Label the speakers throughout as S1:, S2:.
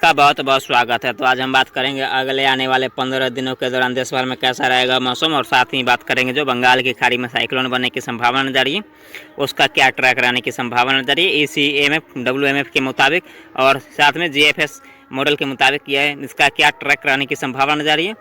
S1: का बहुत बहुत स्वागत है। तो आज हम बात करेंगे अगले आने वाले 15 दिनों के दौरान देश भर में कैसा रहेगा मौसम, और साथ ही बात करेंगे जो बंगाल की खाड़ी में साइक्लोन बनने की संभावना नजर रही है उसका क्या ट्रैक रहने की संभावना नजर रही है ECMF WMF के मुताबिक, और साथ में GFS मॉडल के मुताबिक यह इसका क्या ट्रैक रहने की संभावना नजर रही है।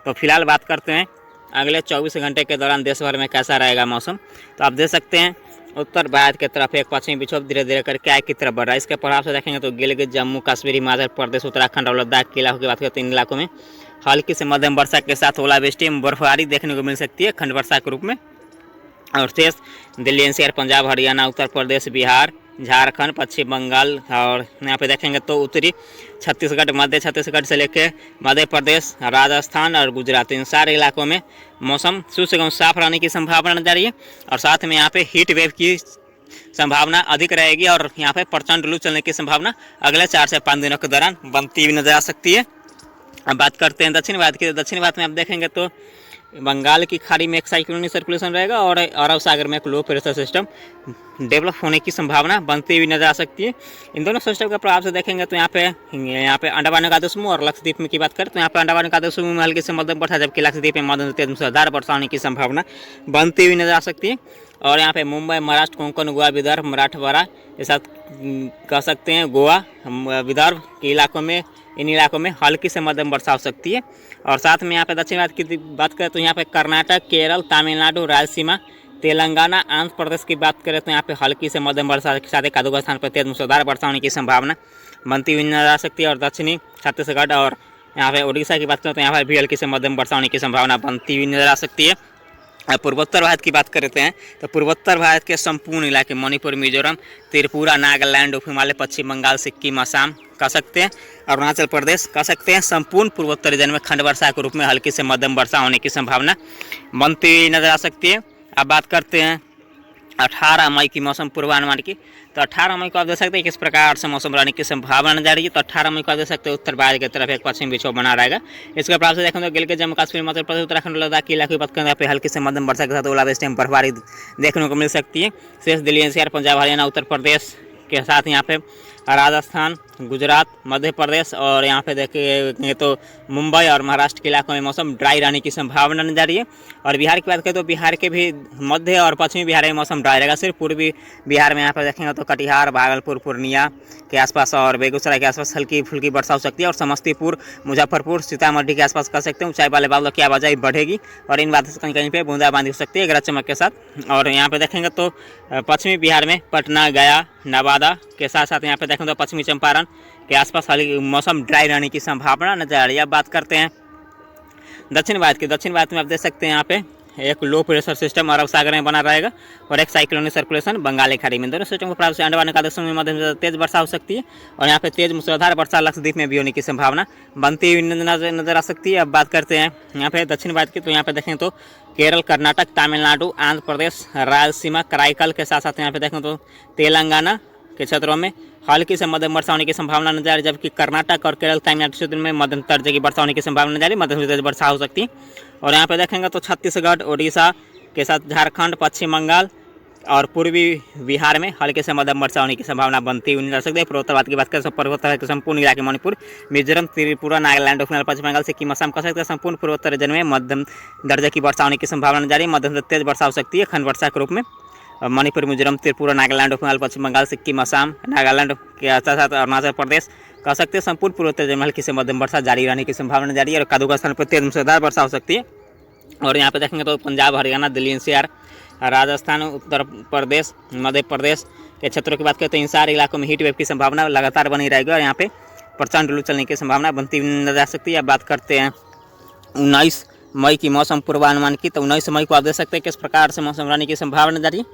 S1: तो फिलहाल बात करते हैं अगले 24 घंटे के दौरान देश भर में कैसा रहेगा मौसम। तो आप देख सकते हैं उत्तर भारत की तरफ एक पश्चिमी विक्षोभ धीरे धीरे करके आगे की तरफ बढ़ रहा है। इसके प्रभाव से देखेंगे तो गिलगित, जम्मू कश्मीर, हिमाचल प्रदेश, उत्तराखंड और लद्दाख के इलाकों की बात करते हैं। इन इलाकों में हल्की से मध्यम वर्षा के साथ ओलावृष्टि एवं बर्फबारी देखने को मिल सकती है खंड वर्षा के रूप में। और शेष दिल्ली NCR, पंजाब, हरियाणा, उत्तर प्रदेश, बिहार, झारखंड, पश्चिम बंगाल और यहाँ पे देखेंगे तो उत्तरी छत्तीसगढ़, मध्य छत्तीसगढ़ से लेकर मध्य प्रदेश, राजस्थान और गुजरात, इन सारे इलाकों में मौसम शुष्क एवं साफ रहने की संभावना नजर रही है। और साथ में यहाँ पे हीट वेव की संभावना अधिक रहेगी और यहाँ पे प्रचंड लू चलने की संभावना अगले 4 से 5 दिनों के दौरान बनती हुई नजर आ सकती है। अब बात करते हैं दक्षिण भारत की। दक्षिण भारत में आप देखेंगे तो बंगाल की खाड़ी में एक साइक्लोनिक सर्कुलेशन रहेगा और अरब सागर में एक लो प्रेशर सिस्टम डेवलप होने की संभावना बनती हुई नजर आ सकती है। इन दोनों सिस्टम के प्रभाव से देखेंगे तो यहाँ पे अंडमान निकोबार समूह और लक्षद्वीप में की बात करें तो यहाँ पे अंडमान निकोबार समूह में हल्की से मध्यम वर्षा, जबकि लक्षद्वीप में मध्यम से तेज मूसलाधार वर्षा होने की संभावना बनती हुई नजर आ सकती है। और यहाँ पे मुंबई, महाराष्ट्र, कोंकण, गोवा, विदर्भ, मराठवाड़ा के साथ कह सकते हैं गोवा, विदर्भ के इलाकों में, इन इलाकों में हल्की से मध्यम वर्षा हो सकती है। और साथ में यहाँ पे दक्षिण भारत की बात करें तो यहाँ पे कर्नाटक, केरल, तमिलनाडु, रायलसीमा, तेलंगाना, आंध्र प्रदेश की बात करें तो यहाँ पे हल्की से मध्यम वर्षा के साथ एक आधे स्थान पर तेज मूसलाधार वर्षा होने की संभावना बनती हुई नजर आ सकती है। और दक्षिणी छत्तीसगढ़ और यहाँ पे उड़ीसा की बात करें तो यहाँ पर भी हल्की से मध्यम वर्षा होने की संभावना बनती हुई नजर आ सकती है। पूर्वोत्तर भारत की बात करते हैं तो पूर्वोत्तर भारत के संपूर्ण इलाके मणिपुर, मिजोरम, त्रिपुरा, नागालैंड, उप हिमालय, पश्चिम बंगाल, सिक्किम, असम कह सकते हैं, अरुणाचल प्रदेश कह सकते हैं, संपूर्ण पूर्वोत्तर रीजन में खंड वर्षा के रूप में हल्की से मध्यम वर्षा होने की संभावना बनती हुई नजर आ सकती है। अब बात करते हैं 18 मई की मौसम पूर्वानुमान की। तो 18 मई को आप देख सकते हैं किस प्रकार से मौसम रहने की संभावना नजर रही है। तो 18 मई को आप देख सकते हैं उत्तर भारत की तरफ एक पश्चिमी विक्षोभ बना रहेगा। इसके प्रभाव से देखें तो गिलगित, जम्मू कश्मीर, मध्य प्रदेश, उत्तराखंड, लद्दाख के इलाके की बात करें यहाँ पे हल्की से मध्यम वर्षा के साथ ओलावृष्टि एवं बर्फबारी देखने को मिल सकती है। शेष दिल्ली NCR, पंजाब, हरियाणा, उत्तर प्रदेश के साथ यहाँ पे राजस्थान, गुजरात, मध्य प्रदेश और यहाँ पे देखेंगे तो मुंबई और महाराष्ट्र के इलाकों में मौसम ड्राई रहने की संभावना नजर रही है। और बिहार की बात करें तो बिहार के भी मध्य और पश्चिमी बिहार में मौसम ड्राई रहेगा। सिर्फ पूर्वी बिहार में यहाँ पर देखेंगे तो कटिहार, भागलपुर, पूर्णिया के आसपास और बेगूसराय के आसपास हल्की फुल्की वर्षा हो सकती है। और समस्तीपुर, मुजफ्फरपुर, सीतामढ़ी के आसपास कर सकते हैं ऊंचाई वाले बादलों की आवाजाही बढ़ेगी और इन बातों से कहीं कहीं पर बूंदाबांदी हो सकती है गरज चमक के साथ। और यहाँ पे देखेंगे तो पश्चिमी बिहार में पटना, गया, नवादा के साथ साथ यहाँ पे देखें तो पश्चिमी चंपारण के आसपास हल्की मौसम ड्राई रहने की संभावना नजर आ रही है। अब बात करते हैं दक्षिण भारत की। दक्षिण भारत में आप देख सकते हैं यहाँ पे एक लो प्रेशर सिस्टम अरब सागर में बना रहेगा और एक साइक्लोनिक सर्कुलेशन बंगाली खाड़ी में। दोनों सिस्टम के प्रभाव से अंडमान निकोबार समूह में मध्यम से तेज वर्षा हो सकती है और यहाँ पे तेज मूसलाधार वर्षा लक्षद्वीप में भी होने की संभावना बनती हुई नजर आ सकती है। अब बात करते हैं यहाँ पे दक्षिण भारत की। तो यहाँ पे देखें तो केरल, कर्नाटक, तमिलनाडु, आंध्र प्रदेश, रायलसीमा, कराईकल के साथ साथ यहाँ पे देखें तो तेलंगाना के क्षेत्रों में हल्की से मध्यम वर्षा होने की संभावना नजर आ रही है, जबकि कर्नाटक और केरल, तमिलनाडु क्षेत्र में मध्यम दर्जे की वर्षा होने की संभावना नजर आ रही है, मध्यम से तेज वर्षा हो सकती है। और यहाँ पे देखेंगे तो छत्तीसगढ़, उड़ीसा के साथ झारखंड, पश्चिम बंगाल और पूर्वी बिहार में हल्के से मध्यम वर्षा होने की संभावना बनती हुई नजर आ सकती है। पूर्वोत्तर भारत की बात करें तो पूर्वोत्तर के संपूर्ण इलाके मणिपुर, मिजोरम, त्रिपुरा, नागालैंड, उप हिमालय, पश्चिम बंगाल, सिक्किम, असम कह सकते हैं संपूर्ण पूर्वोत्तर रीजन में मध्यम दर्जे की वर्षा होने की संभावना नजर आ रही है, मध्यम से तेज वर्षा हो सकती है खंड वर्षा के रूप में। मणिपुर, मिजोरम, त्रिपुरा, नागालैंड, उप हिमालय, पश्चिम बंगाल, सिक्किम, असम, नागालैंड के साथ साथ अरुणाचल प्रदेश कह सकते हैं संपूर्ण पूर्वोत्तर रीजन में हल्की से मध्यम वर्षा जारी रहने की संभावना जारी है और कदू स्थान पर तेज मूसलाधार वर्षा हो सकती है। और यहाँ पे देखेंगे तो पंजाब, हरियाणा, दिल्ली NCR, राजस्थान, उत्तर प्रदेश, मध्य प्रदेश के क्षेत्रों की बात करें तो इन सारे इलाकों में हीट वेव की संभावना लगातार बनी रहेगी और यहाँ पे प्रचंड लू चलने की संभावना बनती हुई नजर आ सकती है। अब बात करते हैं 19 मई की मौसम पूर्वानुमान की। तो 19 मई को आप देख सकते हैं किस प्रकार से मौसम रहने की संभावना नजर रही।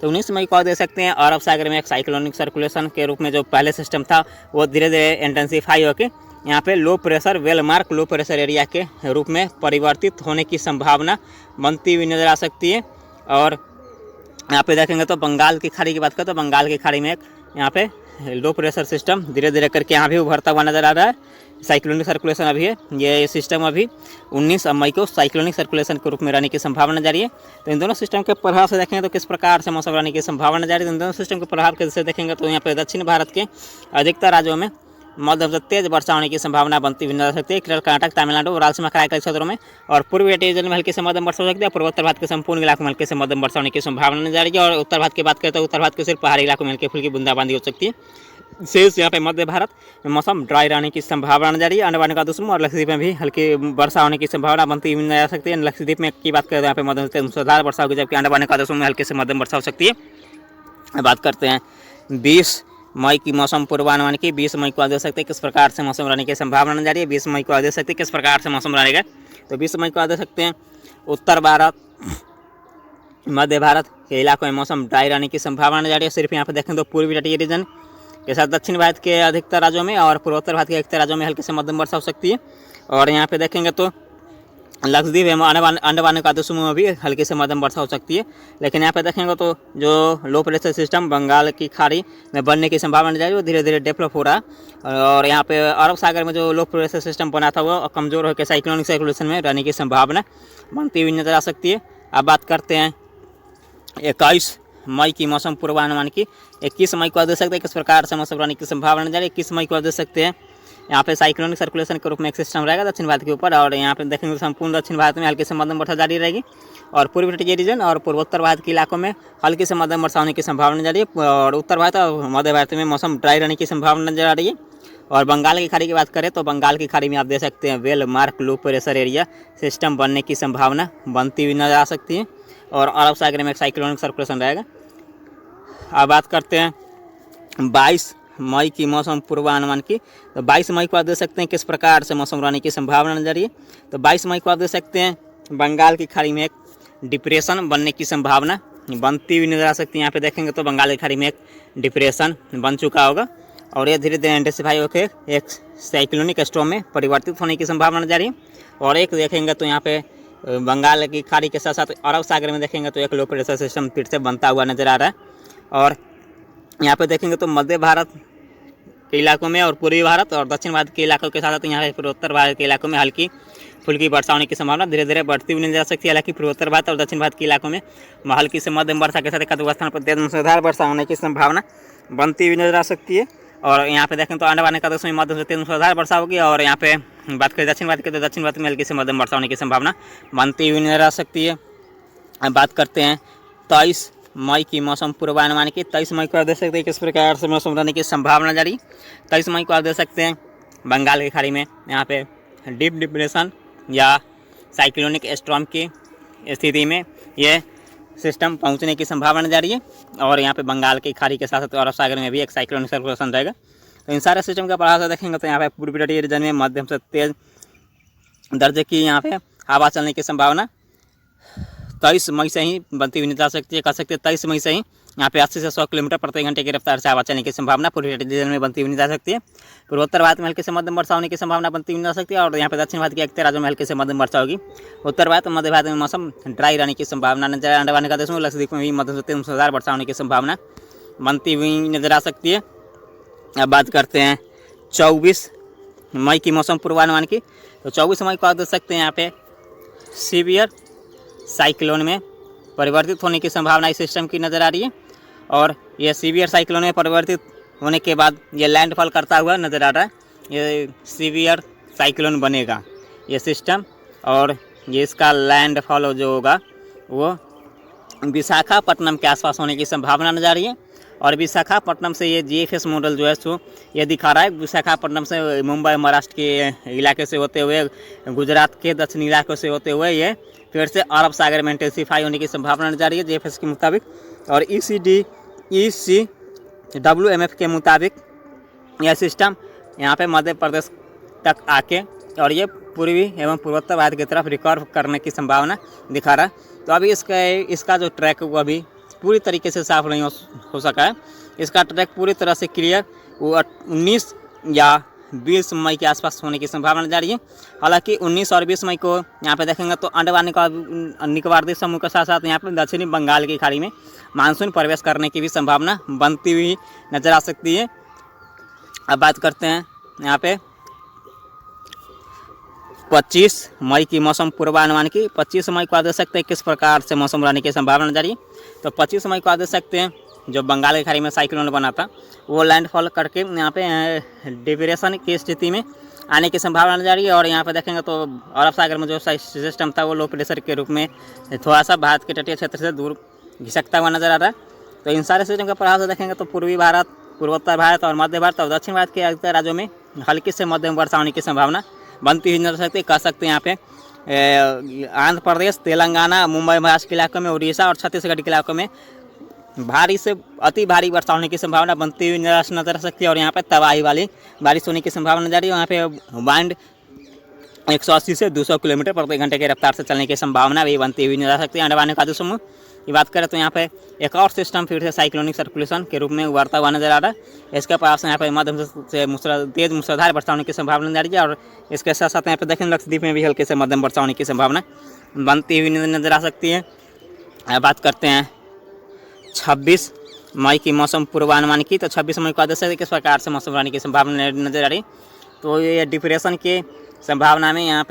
S1: तो 19 मई को आप देख सकते हैं अरब सागर में एक साइक्लोनिक सर्कुलेशन के रूप में जो पहले सिस्टम था वो धीरे धीरे इंटेंसिफाई होकर यहाँ पे low pressure well-marked low pressure area के रूप में परिवर्तित होने की संभावना बनती हुई नजर आ सकती है। और यहाँ पे देखेंगे तो बंगाल की खाड़ी की बात करें तो बंगाल की खाड़ी में एक यहाँ पे लो प्रेशर सिस्टम धीरे धीरे करके यहाँ भी उभरता हुआ नजर आ रहा है। साइक्लोनिक सर्कुलेशन अभी है, ये सिस्टम अभी 19 मई को साइक्लोनिक सर्कुलेशन के रूप में रहने की संभावना जारी है। तो इन दोनों सिस्टम के प्रभाव से देखेंगे तो किस प्रकार से मौसम रहने की संभावना जारी है। इन दोनों सिस्टम के प्रभाव के से देखेंगे तो यहाँ पे दक्षिण भारत के अधिकतर राज्यों में मध्यम से तेज वर्षा होने की संभावना बनती हुई नजर आ सकती है। केरल, कर्नाटक, तमिलनाडु, राजस्थान, कराईकल क्षेत्रों में और पूर्वी तटीय क्षेत्र में हल्की से मध्यम वर्षा हो सकती है। पूर्वोत्तर भारत के संपूर्ण इलाकों में हल्के से मध्यम वर्षा होने की संभावना नजर आ रही है। और उत्तर भारत की बात करें तो उत्तर भारत के सिर्फ पहाड़ी इलाकों में हल्की फुल्की बूंदाबांदी हो सकती है। शेष यहाँ पे मध्य भारत में मौसम ड्राई रहने की संभावना नजर आ रही है। अंडमान निकोबार द्वीप और लक्षद्वीप में भी हल्की वर्षा होने की संभावना बनती हुई नजर आ सकती है। लक्षद्वीप में की बात करें तो यहाँ पे मध्यम से मूसलाधार वर्षा होगी, जबकि अंडमान निकोबार द्वीप में हल्के से मध्यम वर्षा हो सकती है। बात करते हैं 20 मई की मौसम पूर्वानुमान की। 20 मई को आप देख सकते हैं किस प्रकार से मौसम रहने की संभावना नजर आ रही है। 20 मई को आप देख सकते हैं किस प्रकार से मौसम रहेगा। तो 20 मई को आप देख सकते हैं उत्तर भारत, मध्य भारत के इलाकों में मौसम ड्राई रहने की संभावना नजर आ रही है। सिर्फ यहाँ पर देखें तो पूर्वी तटीय रीजन के साथ दक्षिण भारत के अधिकतर राज्यों में और पूर्वोत्तर भारत के अधिकतर राज्यों में हल्की से मध्यम वर्षा हो सकती है। और यहाँ पे देखेंगे तो लक्षद्वीप एवं अंडमान निकोबार द्वीप समूह में भी हल्की से मध्यम वर्षा हो सकती है। लेकिन यहाँ पे देखेंगे तो जो लो प्रेशर सिस्टम बंगाल की खाड़ी में बनने की संभावना नजर आ रही है, वो धीरे धीरे डेवलप हो रहा है। और यहाँ पे अरब सागर में जो लो प्रेशर सिस्टम बना था वो कमज़ोर होकर साइक्लोनिक सर्कुलेशन में रहने की संभावना बनती हुई नजर आ सकती है। अब बात करते हैं 21 मई की मौसम पूर्वानुमान की। 21 मई को आप देख सकते हैं किस प्रकार से मौसम रहने की संभावना नजर आ रही है। 21 मई को आप देख सकते हैं यहाँ पे साइक्लोनिक सर्कुलेशन के रूप में एक सिस्टम रहेगा दक्षिण भारत के ऊपर। और यहाँ पे देखेंगे संपूर्ण दक्षिण भारत में हल्की से मध्यम वर्षा जारी रहेगी। और पूर्वी तटीय रीजन और पूर्वोत्तर भारत के इलाकों में हल्की से मध्यम वर्षा होने की संभावना नजर आ रही है। और उत्तर भारत और मध्य भारत में मौसम ड्राई रहने की संभावना नजर आ रही है। और बंगाल की खाड़ी की बात करें तो बंगाल की खाड़ी में आप देख सकते हैं well mark low pressure area system बनने की संभावना बनती हुई नजर आ सकती है। और अरब सागर में एक साइक्लोनिक सर्कुलेशन रहेगा। अब बात करते हैं 22 मई की मौसम पूर्वानुमान की। तो 22 मई को आप देख सकते हैं किस प्रकार से मौसम रहने की संभावना नजर आ रही है। तो 22 मई को आप देख सकते हैं बंगाल की खाड़ी में एक डिप्रेशन बनने की संभावना बनती हुई नजर आ सकती है। यहाँ पे देखेंगे तो बंगाल की खाड़ी में एक डिप्रेशन बन चुका होगा और ये धीरे धीरे इंटेंसिफाई होकर एक साइक्लोनिक स्टॉर्म में परिवर्तित होने की संभावना नजर आ रही है। और एक देखेंगे तो यहाँ पे बंगाल की खाड़ी के साथ साथ अरब सागर में देखेंगे तो एक लो प्रेशर सिस्टम फिर से बनता हुआ नजर आ रहा है। और यहाँ पे देखेंगे तो मध्य भारत के इलाकों में और पूर्वी भारत और दक्षिण भारत के इलाकों के साथ साथ यहाँ पे पूर्वोत्तर भारत के इलाकों में हल्की फुल्की वर्षा होने की संभावना धीरे धीरे बढ़ती हुई नजर आ सकती है। हालांकि पूर्वोत्तर भारत और दक्षिण भारत के इलाकों में हल्की से मध्यम वर्षा के साथ एक स्थान पर तेज मूसलाधार वर्षा होने की संभावना बनती हुई नजर आ सकती है। और यहाँ पे देखें तो अंडमान निकोबार द्वीप में मध्यम से तेज मूसलाधार वर्षा होगी। और यहाँ पे बात करें दक्षिण भारत की तो दक्षिण भारत में हल्की से मध्यम वर्षा होने की संभावना बनती हुई नजर आ सकती है। अब बात करते हैं 23 मई की मौसम पूर्वानुमान की। 23 मई को आप देख सकते हैं किस प्रकार से मौसम रहने की संभावना जारी। 23 मई को आप देख सकते हैं बंगाल की खाड़ी में यहाँ पे डीप डिप्रेशन या साइक्लोनिक स्टॉर्म की स्थिति में ये सिस्टम पहुँचने की संभावना जारी है। और यहाँ पे बंगाल की खाड़ी के साथ साथ अरब सागर में भी एक साइक्लोनिक सर्कुलेशन रहेगा। तो इन सारे सिस्टम का प्रभाव से देखेंगे तो यहाँ पे पूर्वी तटीय रीजन में मध्यम से तेज दर्जे की यहाँ पे हवा चलने की संभावना 23 मई से ही बनती हुई नजर आ सकती है। कह सकते हैं 23 मई से ही यहाँ पे 80 से 100 किलोमीटर प्रति घंटे की रफ्तार से हवा चलने की संभावना पूर्वी तटीय रीजन में बनती हुई नजर आ सकती है। पूर्वोत्तर भारत में हल्के से मध्यम वर्षा होने की संभावना बनती हुई नजर आ सकती है। और यहाँ पे दक्षिण भारत के एक राज्यों में हल्के से मध्यम वर्षा होगी। उत्तर भारत और मध्य भारत में मौसम ड्राई रहने की संभावना नजर आ रही है। अंडमान निकोबार द्वीप में लक्षद्वीप में भी मध्यम से तेज मूसलाधार वर्षा होने की संभावना बनती हुई नजर आ सकती है। अब बात करते हैं 24 मई की मौसम पूर्वानुमान की। तो 24 मई को आप देख सकते हैं यहाँ पे सीवियर साइक्लोन में परिवर्तित होने की संभावना इस सिस्टम की नज़र आ रही है। और यह सीवियर साइक्लोन में परिवर्तित होने के बाद ये लैंडफॉल करता हुआ नज़र आ रहा है। ये सीवियर साइक्लोन बनेगा ये सिस्टम। और ये इसका लैंडफॉल जो होगा वो विशाखापट्टनम के आसपास होने की संभावना नज़र आ रही है। और विशाखापट्टनम से ये GFS मॉडल जो है सो ये दिखा रहा है विशाखापट्टनम से मुंबई महाराष्ट्र के इलाके से होते हुए गुजरात के दक्षिणी इलाकों से होते हुए ये फिर से अरब सागर में इंटेंसिफाई होने की संभावना नजर आ रही है GFS के मुताबिक। और ECWMF के मुताबिक यह सिस्टम यहाँ पे मध्य प्रदेश तक आके और ये पूर्वी एवं पूर्वोत्तर भारत की तरफ रिकॉर्ड करने की संभावना दिखा रहा है। तो अभी इसका जो ट्रैक वो अभी पूरी तरीके से साफ नहीं हो सका है। इसका ट्रैक पूरी तरह से क्लियर वो 19 या 20 मई के आसपास होने की संभावना नजर आ रही है। हालांकि 19 और 20 मई को यहाँ पे देखेंगे तो अंडमान निकोबार द्वीप समूह के साथ साथ यहाँ पे दक्षिणी बंगाल की खाड़ी में मानसून प्रवेश करने की भी संभावना बनती हुई नजर आ सकती है। अब बात करते हैं यहाँ पे 25 मई की मौसम पूर्वानुमान की। 25 मई को आप देख सकते हैं किस प्रकार से मौसम रहने की संभावना नजर आ रही है। तो 25 मई को आप देख सकते हैं जो बंगाल की खाड़ी में साइक्लोन बना था वो लैंडफॉल करके यहाँ पे डिप्रेशन की स्थिति में आने की संभावना नजर आ रही है। और यहाँ पे देखेंगे तो अरब सागर में जो सिस्टम था वो लो प्रेशर के रूप में थोड़ा सा भारत के तटीय क्षेत्र से दूर घिसकता हुआ नजर आ रहा है। तो इन सारे सिस्टम के प्रभाव से देखेंगे तो पूर्वी भारत, पूर्वोत्तर भारत और मध्य भारत और दक्षिण भारत के अधिकतर राज्यों में हल्की से मध्यम वर्षा होने की संभावना बनती हुई नजर सकती है। कह सकते हैं यहाँ पे आंध्र प्रदेश, तेलंगाना, मुंबई महाराष्ट्र के इलाकों में, उड़ीसा और छत्तीसगढ़ के इलाकों में भारी से अति भारी वर्षा होने की संभावना बनती हुई नजर आ सकती है। और यहाँ पे तबाही वाली बारिश होने की संभावना नजर आ रही है। यहाँ पे वाइंड 180 से 200 किलोमीटर प्रति घंटे की रफ्तार से चलने की संभावना भी बनती हुई नजर आ सकती है। अंडमान निकोबार समूह की बात करें तो यहाँ पे एक और सिस्टम फिर से साइक्लोनिक सर्कुलेशन के रूप में उभरता हुआ नजर आ रहा है। इसके पास यहाँ पे मध्यम से तेज मूसलाधार वर्षा होने की संभावना नजर आ रही है। और इसके साथ साथ यहाँ पे दक्षिण लक्षद्वीप में भी हल्के से मध्यम वर्षा होने की संभावना बनती हुई नजर आ सकती है। बात करते हैं 26 मई की मौसम पूर्वानुमान की। तो 26 मई को आदेश किस प्रकार से मौसम रहने की संभावना नजर आ रही। तो ये डिप्रेशन की संभावना में यहाँ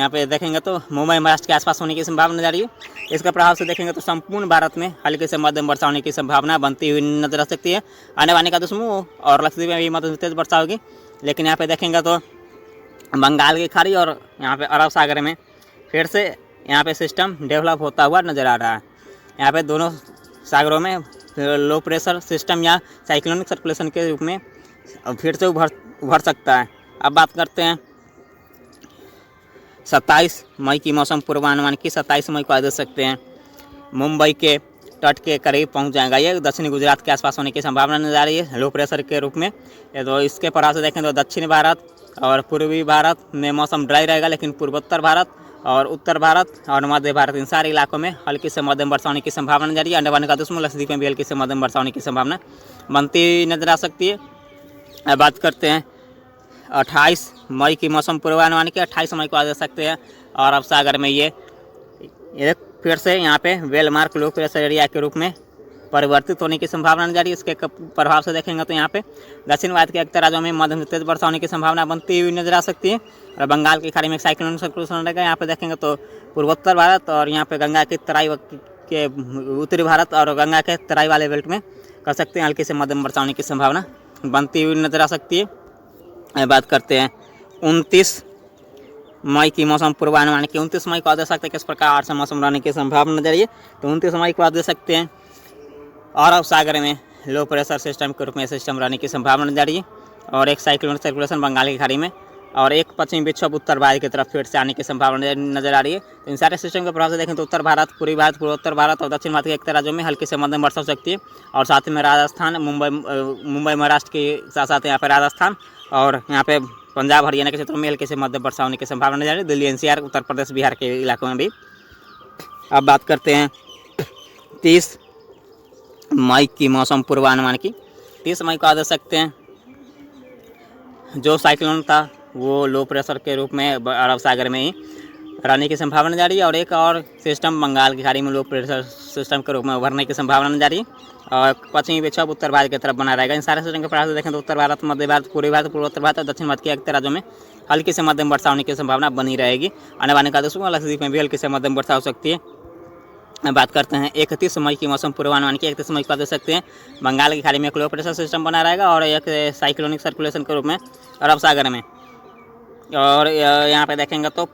S1: पे देखेंगे तो मुंबई महाराष्ट्र के आसपास होने की संभावना नजर आ रही है। इसके प्रभाव से देखेंगे तो संपूर्ण भारत में हल्के से मध्यम वर्षा होने की संभावना बनती हुई नजर आ सकती है। आने वाले का समूह और लक्षद्वीप में भी मध्यम तेज वर्षा होगी। लेकिन यहाँ पे देखेंगे तो बंगाल की खाड़ी और यहाँ पे अरब सागर में फिर से यहाँ पे सिस्टम डेवलप होता हुआ नजर आ रहा है। यहाँ पे दोनों सागरों में लो प्रेशर सिस्टम या साइक्लोनिक सर्कुलेशन के रूप में फिर से उभर सकता है। अब बात करते हैं 27 मई की मौसम पूर्वानुमान की। 27 मई को देख सकते हैं मुंबई के तट के करीब पहुंच जाएगा। ये दक्षिणी गुजरात के आसपास होने की संभावना नजर आ रही है लो प्रेशर के रूप में। तो इसके प्रभाव से देखें तो दक्षिणी भारत और पूर्वी भारत में मौसम ड्राई रहेगा, लेकिन पूर्वोत्तर भारत और उत्तर भारत और मध्य भारत इन सारे इलाकों में हल्की से मध्यम वर्षा होने की संभावना नजर आ रही है। अंडमान निकोबार समूह लक्षद्वीप में भी हल्की से मध्यम वर्षा होने की संभावना बनती नजर आ सकती है। अब बात करते हैं 28 मई की मौसम पूर्वानुमान की। 28 मई को आ जा सकते हैं और अरब सागर में ये फिर से यहाँ पे वेलमार्क लो प्रेशर एरिया के रूप में परिवर्तित होने की संभावना नजर आ रही है। इसके प्रभाव से देखेंगे तो यहाँ पे दक्षिण भारत के अधिकतर राज्यों में मध्यम से तेज वर्षा होने की संभावना बनती हुई नजर आ सकती है। और बंगाल की खाड़ी में साइक्लोनिक सर्कुलेशन रहेगा। यहाँ पे देखेंगे तो पूर्वोत्तर भारत और यहाँ पे गंगा की तराई के उत्तरी भारत और गंगा के तराई वाले बेल्ट में कर सकते हैं हल्की से मध्यम वर्षा होने की संभावना बनती हुई नजर आ सकती है। बात करते हैं 29 मई की मौसम पूर्वानुमान की। 29 मई को आप देख सकते हैं किस प्रकार से मौसम रहने की संभावना नजर आ रही है। तो 29 मई को आप देख सकते हैं अरब सागर में लो प्रेशर सिस्टम के रूप में सिस्टम रहने की संभावना नजर आ रही है। और एक साइक्लोनिक सर्कुलेशन बंगाल की खाड़ी में और एक पश्चिमी विक्षोभ उत्तर भारत की तरफ फिर से आने की संभावना नजर आ रही है। तो इन सारे सिस्टम के प्रभाव से देखें तो उत्तर भारत, पूर्वी भारत, पूर्वोत्तर भारत और दक्षिण भारत के एक राज्यों में हल्की से मध्यम वर्षा हो सकती है। और साथ में राजस्थान, मुंबई महाराष्ट्र के साथ साथ यहाँ पर राजस्थान और यहाँ पे पंजाब हरियाणा के क्षेत्रों में हल्के से मध्यम वर्षा होने की संभावना नजर आ रही है। दिल्ली एनसीआर, उत्तर प्रदेश, बिहार के इलाकों में भी। अब बात करते हैं 30 मई की मौसम पूर्वानुमान की। 30 मई को आप देख सकते हैं जो साइक्लोन था वो लो प्रेशर के रूप में अरब सागर में ही रहने की संभावना नजर आ रही है। और एक और सिस्टम बंगाल की खाड़ी में लो प्रेशर सिस्टम के रूप में उभरने की संभावना नजर आ रही है। और पश्चिमी विक्षोभ उत्तर भारत की तरफ बना रहेगा। इन सारे सिस्टम के प्रभाव से देखें तो उत्तर भारत, मध्य भारत, पूर्वी भारत, पूर्वोत्तर भारत और दक्षिण भारत के एक राज्यों में हल्की से मध्यम वर्षा होने की संभावना बनी रहेगी। आने वाले का लक्षद्वीप में भी हल्की से मध्यम वर्षा हो सकती है। बात करते हैं 31 मई की मौसम पूर्वानुमान की। 31 मई को देख सकते हैं बंगाल की खाड़ी में एक लो प्रेशर सिस्टम बना रहेगा और एक साइक्लोनिक सर्कुलेशन के रूप में अरब सागर में। और यहाँ पे देखेंगे तो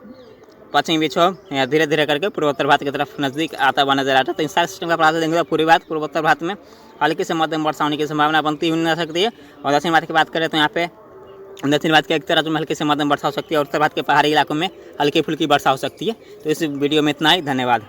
S1: पश्चिमी विक्षोभ धीरे धीरे करके पूर्वोत्तर भारत की तरफ नजदीक आता हुआ नजर आता है। तो इन सारे सिस्टम का प्रभाव देखेंगे तो पूर्वी भारत, पूर्वोत्तर भारत में हल्की से मध्यम वर्षा होने की संभावना बनती हुई नजर सकती है। और दक्षिण भारत की बात करें तो यहाँ पे दक्षिण भारत के एक राज्यों में हल्की से मध्यम वर्षा हो सकती है और उत्तर भारत के पहाड़ी इलाकों में हल्की फुल्की वर्षा हो सकती है। तो इस वीडियो में इतना ही। धन्यवाद।